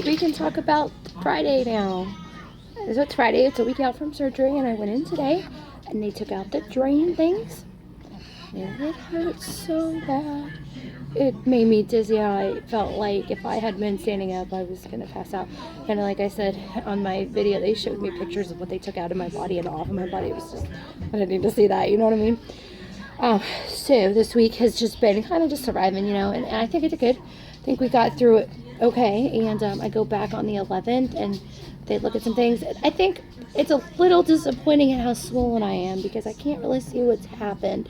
we can talk about Friday now. So it's Friday, it's a week out from surgery, and I went in today, and they took out the drain things, and it hurt so bad. It made me dizzy. I felt like if I had been standing up, I was gonna pass out. And like I said on my video, they showed me pictures of what they took out of my body and off of my body. It was just, I didn't need to see that, you know what I mean? So this week has just been kind of just surviving, and I think I did good. I think we got through it okay, and I go back on the 11th, and they look at some things. I think it's a little disappointing at how swollen I am because I can't really see what's happened,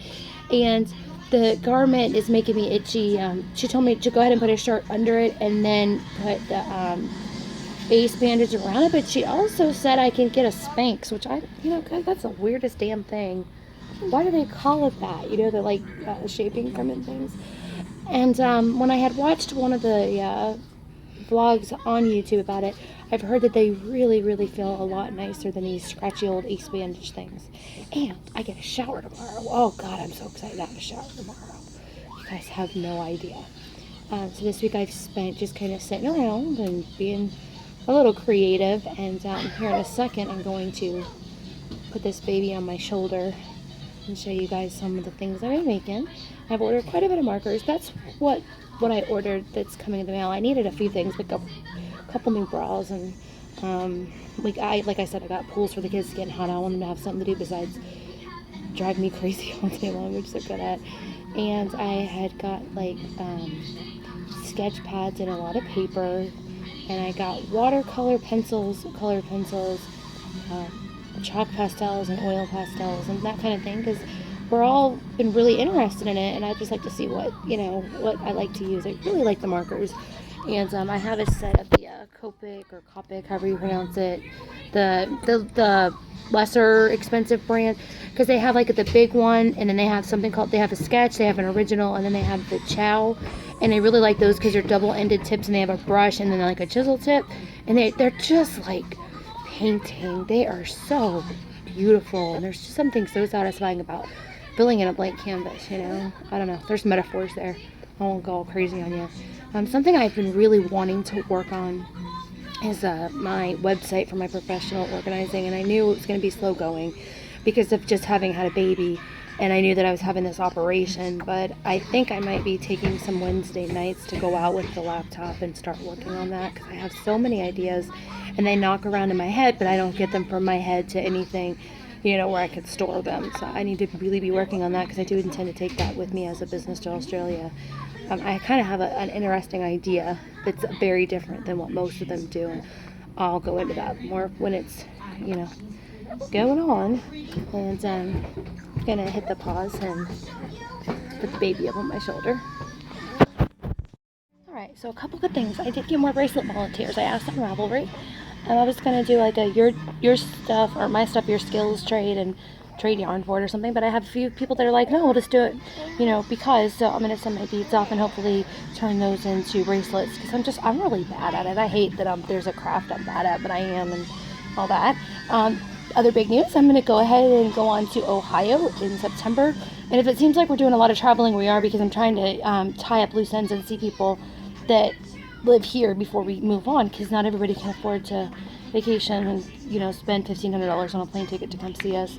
and the garment is making me itchy. She told me to go ahead and put a shirt under it and then put the ace bandage around it, but she also said I can get a Spanx, which God, that's the weirdest damn thing. Why do they call it that? They're like shaping cream and things. And when I had watched one of the vlogs on YouTube about it, I've heard that they really, really feel a lot nicer than these scratchy old ace bandage things. And I get a shower tomorrow. Oh God, I'm so excited to have a shower tomorrow. You guys have no idea. So this week I've spent just kind of sitting around and being a little creative. And here in a second, I'm going to put this baby on my shoulder and show you guys some of the things that I'm making. I've ordered quite a bit of markers. That's what I ordered that's coming in the mail. I needed a few things, like a couple new bras, and like I said, I got pools for the kids to get hot. I want them to have something to do besides drive me crazy all day long, which they're good at. And I had got like sketch pads and a lot of paper, and I got watercolor pencils, color pencils, chalk pastels and oil pastels and that kind of thing, because we're all been really interested in it, and I'd just like to see what I like to use. I really like the markers, and I have a set of the Copic or Copic, however you pronounce it, the lesser expensive brand, because they have like the big one, and then they have something called, they have a sketch, they have an original, and then they have the Chow, and I really like those because they're double-ended tips, and they have a brush and then like a chisel tip, and they're just like painting. They are so beautiful, and there's just something so satisfying about filling in a blank canvas. I don't know, there's metaphors there. I won't go all crazy on you. Something I've been really wanting to work on is my website for my professional organizing, and I knew it was going to be slow going because of just having had a baby, and I knew that I was having this operation, but I think I might be taking some Wednesday nights to go out with the laptop and start working on that, because I have so many ideas and they knock around in my head, but I don't get them from my head to anything, where I could store them. So I need to really be working on that, because I do intend to take that with me as a business to Australia. I kind of have an interesting idea that's very different than what most of them do, and I'll go into that more when it's, going on. And I'm gonna hit the pause and put the baby up on my shoulder. Alright, so a couple good things. I did get more bracelet volunteers. I asked on Ravelry. I was going to do like a your stuff or my stuff, your skills trade, and trade yarn for it or something, but I have a few people that are like, no, we'll just do it, because, so I'm going to send my beads off and hopefully turn those into bracelets, because I'm really bad at it. I hate that there's a craft I'm bad at, but I am, and all that. Other big news, I'm going to go ahead and go on to Ohio in September, and if it seems like we're doing a lot of traveling, we are, because I'm trying to tie up loose ends and see people that live here before we move on, because not everybody can afford to vacation and spend $1,500 on a plane ticket to come see us.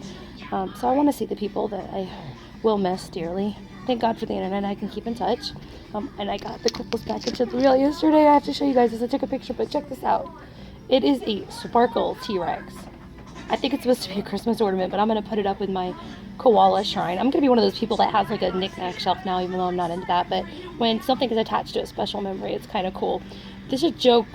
So I want to see the people that I will miss dearly. Thank God for the internet, I can keep in touch. And I got the coolest package of the mail yesterday. I have to show you guys this. I took a picture, but check this out. It is a sparkle T-Rex. I think it's supposed to be a Christmas ornament, but I'm going to put it up with my koala shrine. I'm going to be one of those people that has like a knick-knack shelf now, even though I'm not into that. But when something is attached to a special memory, it's kind of cool. This is a joke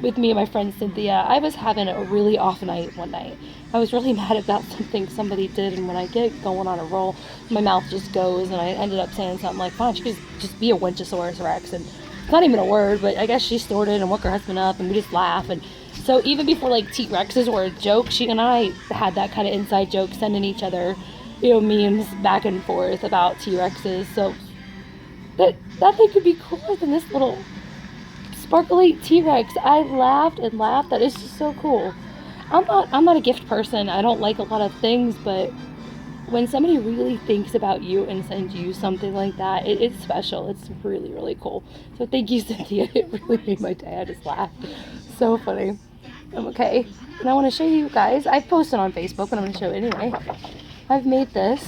with me and my friend Cynthia. I was having a really off night one night. I was really mad about something somebody did, and when I get going on a roll, my mouth just goes, and I ended up saying something like, fine, she could just be a Winchosaurus Rex, and it's not even a word, but I guess she snorted and woke her husband up, and we just laugh. And so even before like T-Rexes were a joke, she and I had that kind of inside joke, sending each other, memes back and forth about T-Rexes. So that thing could be cooler than this little sparkly T-Rex. I laughed and laughed. That is just so cool. I'm not a gift person. I don't like a lot of things, but when somebody really thinks about you and sends you something like that, it's special. It's really, really cool. So thank you, Cynthia. It really made my day. I just laughed. So funny. Okay, and I want to show you guys. I've posted on Facebook, but I'm going to show it anyway. I've made this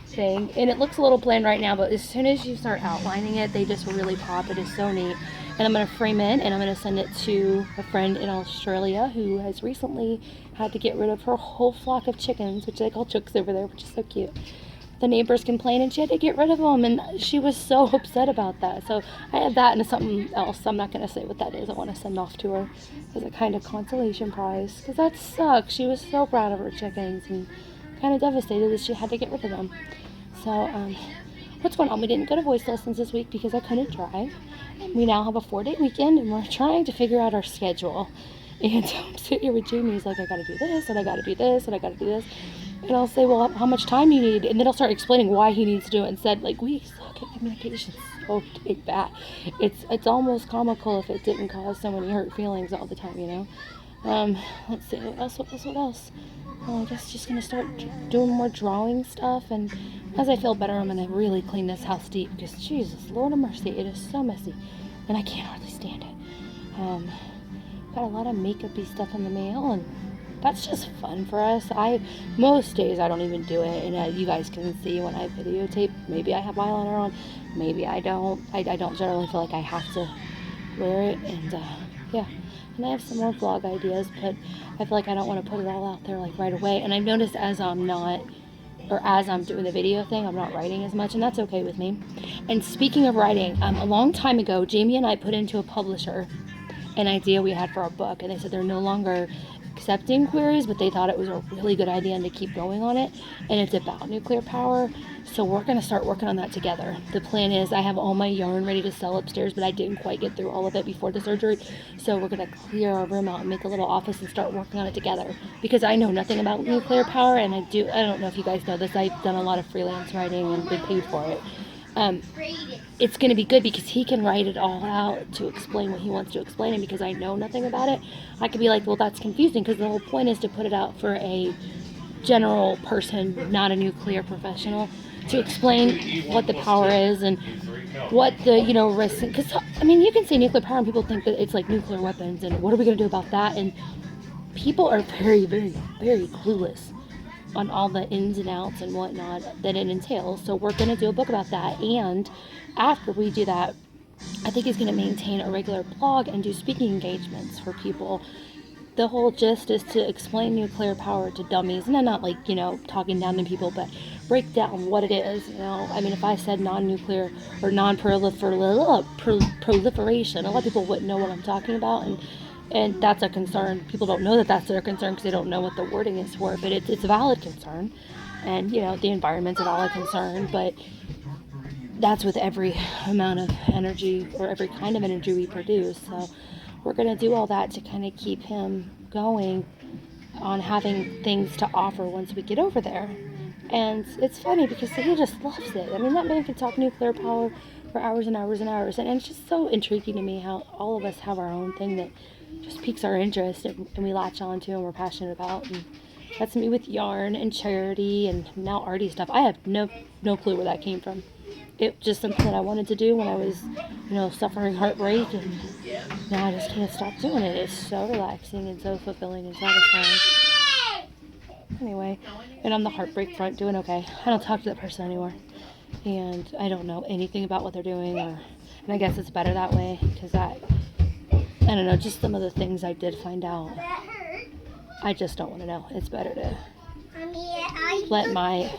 thing, and it looks a little plain right now, but as soon as you start outlining it, they just really pop. It is so neat. And I'm going to frame it, and I'm going to send it to a friend in Australia who has recently had to get rid of her whole flock of chickens, which they call chooks over there, which is so cute. The neighbors complained, and she had to get rid of them, and she was so upset about that. So I have that and something else. I'm not going to say what that is. I want to send off to her as a kind of consolation prize, because that sucks. She was so proud of her chickens and kind of devastated that she had to get rid of them. So, what's going on? We didn't go to voice lessons this week because I couldn't drive. We now have a 4-day weekend, and we're trying to figure out our schedule. And I'm sitting here with Jamie. He's like, I got to do this, and I got to do this, and I got to do this. And I'll say, well, how much time do you need? And then I'll start explaining why he needs to do it, and said, like, we suck at communication so dang bad. It's almost comical if it didn't cause so many hurt feelings all the time, you know? Let's see, what else? Well, I guess just going to start doing more drawing stuff, and as I feel better, I'm going to really clean this house deep, because Jesus, Lord of mercy, it is so messy, and I can't hardly stand it. Got a lot of makeup-y stuff in the mail, and that's just fun for us. Most days I don't even do it, and you guys can see when I videotape, maybe I have eyeliner on, maybe I don't. I don't generally feel like I have to wear it, and yeah. And I have some more vlog ideas, but I feel like I don't want to put it all out there like right away. And I've noticed as I'm doing the video thing, I'm not writing as much, and that's okay with me. And speaking of writing, a long time ago, Jamie and I put into a publisher an idea we had for a book, and they said they're no longer accepting queries, but they thought it was a really good idea and to keep going on it. And it's about nuclear power, so we're going to start working on that together. The plan is I have all my yarn ready to sell upstairs, but I didn't quite get through all of it before the surgery, so we're going to clear our room out and make a little office and start working on it together, because I know nothing about nuclear power, and I don't know if you guys know this, I've done a lot of freelance writing and been paid for it. It's going to be good because he can write it all out to explain what he wants to explain, and because I know nothing about it, I could be like, well, that's confusing, because the whole point is to put it out for a general person, not a nuclear professional, to explain what the power is and what the, risks, because, you can say nuclear power and people think that it's like nuclear weapons and what are we going to do about that, and people are very, very, very clueless on all the ins and outs and whatnot that it entails. So we're going to do a book about that, and after we do that, I think he's going to maintain a regular blog and do speaking engagements for people. The whole gist is to explain nuclear power to dummies, and I'm not like, talking down to people, but break down what it is, if I said non-nuclear or non-proliferation, a lot of people wouldn't know what I'm talking about, and that's a concern. People don't know that that's their concern because they don't know what the wording is for it, but it's a valid concern, and the environment's a valid concern, but that's with every amount of energy or every kind of energy we produce. So we're going to do all that to kind of keep him going on having things to offer once we get over there. And it's funny because he just loves it. That man can talk nuclear power for hours and hours and hours, and it's just so intriguing to me how all of us have our own thing that just piques our interest and we latch on to and we're passionate about. And that's me with yarn and charity and now arty stuff. I have no clue where that came from. It was just something that I wanted to do when I was, suffering heartbreak, and now I just can't stop doing it. It's so relaxing and so fulfilling and satisfying. Anyway, and on the heartbreak front, doing okay. I don't talk to that person anymore, and I don't know anything about what they're doing, and I guess it's better that way, because I don't know, just some of the things I did find out, I just don't want to know. It's better to let my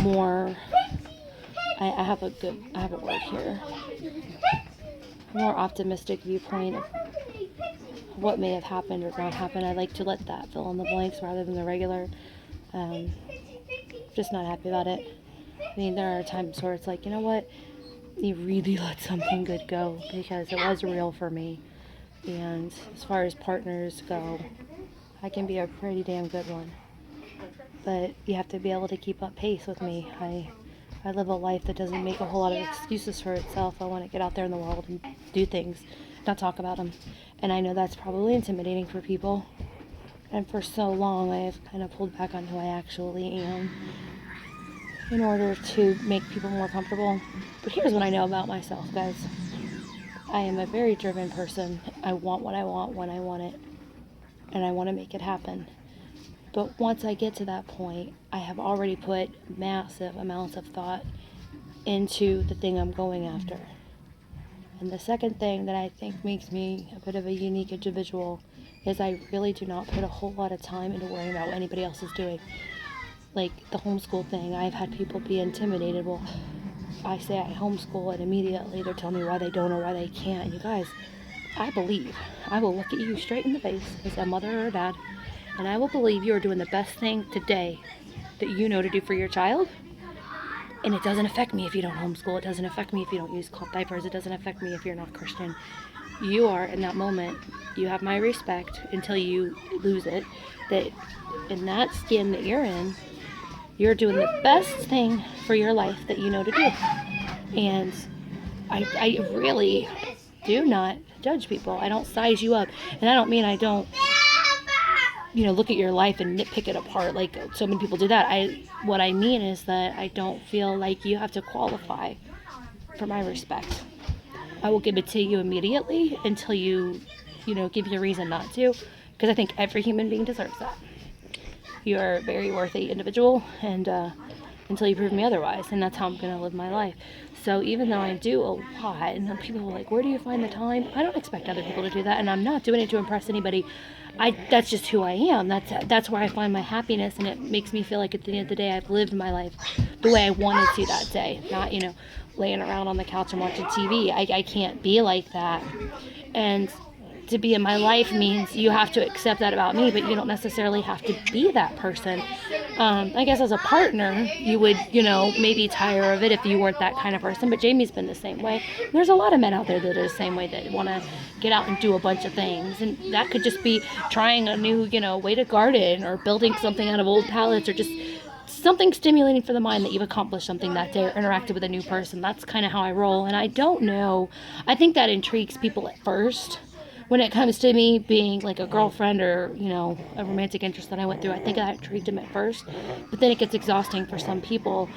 more... I have a word here. More optimistic viewpoint of what may have happened or not happened. I like to let that fill in the blanks rather than the regular. Just not happy about it. There are times where it's like, you know what? You really let something good go because it was real for me. And as far as partners go, I can be a pretty damn good one. But you have to be able to keep up pace with me. I live a life that doesn't make a whole lot of excuses for itself. I want to get out there in the world and do things, not talk about them. And I know that's probably intimidating for people. And for so long, I have kind of pulled back on who I actually am in order to make people more comfortable. But here's what I know about myself, guys. I am a very driven person. I want what I want when I want it, and I want to make it happen. But once I get to that point, I have already put massive amounts of thought into the thing I'm going after. And the second thing that I think makes me a bit of a unique individual is I really do not put a whole lot of time into worrying about what anybody else is doing. Like the homeschool thing, I've had people be intimidated. Well, I say I homeschool, and immediately they're telling me why they don't or why they can't. And you guys, I will look at you straight in the face as a mother or a dad, and I will believe you are doing the best thing today that you know to do for your child. And it doesn't affect me if you don't homeschool. It doesn't affect me if you don't use cloth diapers. It doesn't affect me if you're not Christian. You are, in that moment, you have my respect until you lose it. That in that skin that you're in, you're doing the best thing for your life that you know to do. And I really do not judge people. I don't size you up. And I don't mean I don't, look at your life and nitpick it apart like so many people do that. What I mean is that I don't feel like you have to qualify for my respect. I will give it to you immediately until you give me a reason not to, because I think every human being deserves that. You are a very worthy individual, and until you prove me otherwise, and that's how I'm going to live my life. So even though I do a lot, and people are like, where do you find the time? I don't expect other people to do that, and I'm not doing it to impress anybody. That's just who I am. That's where I find my happiness, and it makes me feel like at the end of the day I've lived my life the way I wanted to that day, not laying around on the couch and watching TV. I can't be like that. And to be in my life means you have to accept that about me, but you don't necessarily have to be that person. I guess as a partner, you would, maybe tire of it if you weren't that kind of person, but Jamie's been the same way. And there's a lot of men out there that are the same way, that want to get out and do a bunch of things, and that could just be trying a new, way to garden, or building something out of old pallets, or just something stimulating for the mind that you've accomplished something that day or interacted with a new person. That's kind of how I roll, and I don't know. I think that intrigues people at first. When it comes to me being like a girlfriend or, a romantic interest that I went through, I think that intrigued them at first. But then it gets exhausting for some people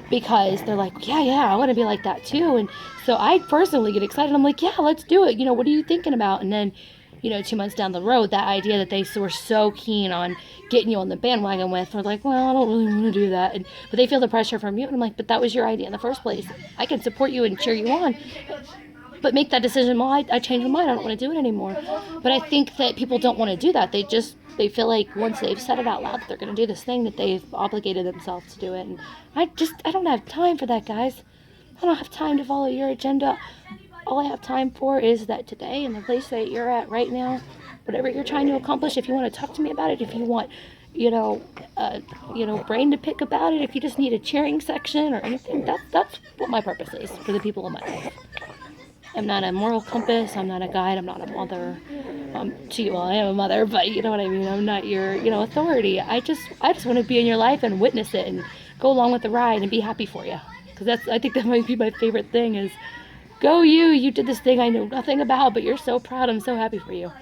because they're like, yeah, I want to be like that too. And so I personally get excited. I'm like, yeah, let's do it. What are you thinking about? And then, 2 months down the road, that idea that they were so keen on getting you on the bandwagon with, they're like, well, I don't really want to do that. But they feel the pressure from you. And I'm like, but that was your idea in the first place. I can support you and cheer you on, but make that decision. Well, I changed my mind. I don't want to do it anymore. But I think that people don't want to do that. They feel like once they've said it out loud that they're going to do this thing, that they've obligated themselves to do it. And I don't have time for that, guys. I don't have time to follow your agenda. All I have time for is that today, in the place that you're at right now, whatever you're trying to accomplish, if you want to talk to me about it, if you want, brain to pick about it, if you just need a cheering section or anything, that's what my purpose is for the people in my life. I'm not a moral compass. I'm not a guide. I'm not a mother to you. Well, I am a mother, but you know what I mean. I'm not your, authority. I just want to be in your life and witness it and go along with the ride and be happy for you. Because I think that might be my favorite thing is, go you. You did this thing I know nothing about, but you're so proud. I'm so happy for you.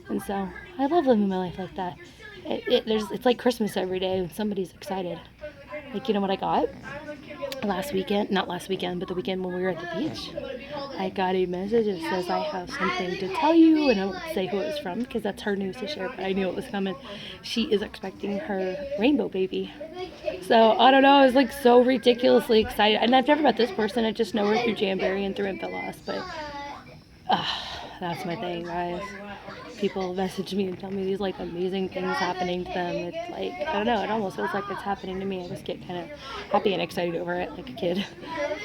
And so I love living my life like that. It's like Christmas every day when somebody's excited. Like, you know what I got? Not last weekend, but the weekend when we were at the beach, I got a message that says, I have something to tell you, and I won't say who it was from because that's her news to share, but I knew it was coming. She is expecting her rainbow baby. So, I don't know, I was like so ridiculously excited, and I've never met this person. I just know her through Jamberry and through Infilos, but that's my thing, guys. People message me and tell me these like amazing things happening to them. It's like, I don't know, it almost feels like it's happening to me. I just get kind of happy and excited over it like a kid.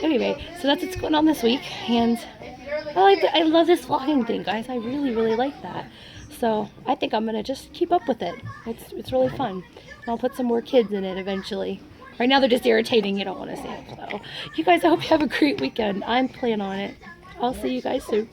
Anyway, so that's what's going on this week, and I love this vlogging thing, guys. I really, really like that. So I think I'm gonna just keep up with it. It's really fun. And I'll put some more kids in it eventually. Right now they're just irritating. You don't want to see it. So you guys, I hope you have a great weekend. I'm planning on it. I'll see you guys soon.